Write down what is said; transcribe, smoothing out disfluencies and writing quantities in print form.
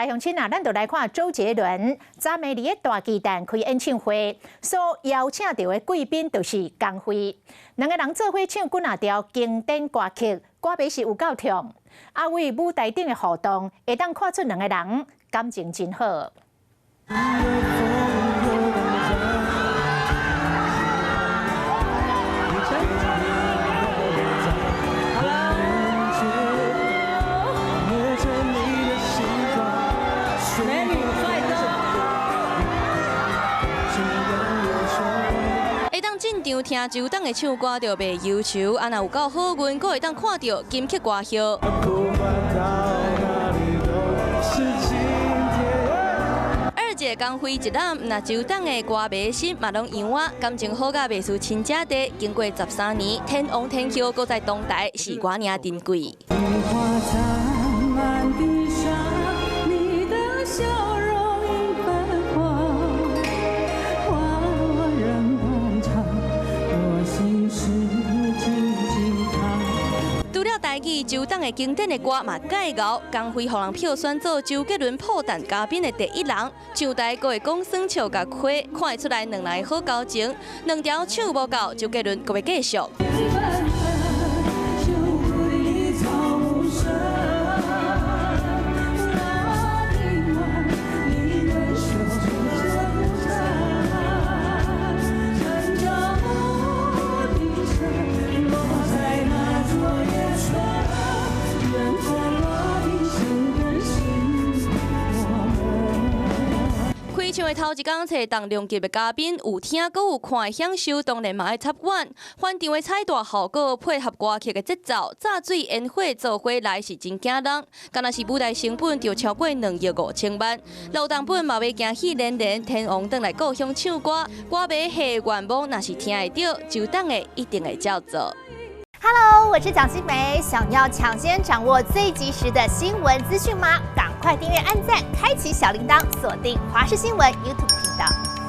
来乡亲啊，咱就来看周杰伦昨暝伫个大巨蛋开演唱会，所邀请到的贵宾就是江蕙，两个人做伙唱几啊条经典歌曲，歌名是有够痛。啊，为舞台顶的互动，会当看出两个人感情真好。 进场听周董的唱歌就袂忧愁，啊若有够好运，阁会当看到金曲歌后。二姐江蕙一揽，那周董的歌迷心嘛拢扬我，感情好甲袂输亲姐弟。经过13年，天王天后阁在当台，是我领珍贵。 除了台语，周董的经典的歌嘛介绍，江蕙互人票选做周杰伦破蛋嘉宾的第一人，上台阁会讲酸笑甲开，看会出来两人好交情。两条唱无够，周杰伦阁会继续。 开唱的头一天，找重量级的嘉宾，有听阁有看的享受，当然嘛爱插碗。现场的彩大效果配合歌曲的节奏，炸水烟火做伙来是真惊人。敢若是舞台成本就超过2亿5千万，老档本嘛袂惊喜连连，天王转来故乡唱歌，歌迷下愿望若是听会到，周董的一定会照做。 Hello， 我是蒋欣梅。想要抢先掌握最及时的新闻资讯吗？赶快订阅、按赞、开启小铃铛，锁定华视新闻 YouTube 频道。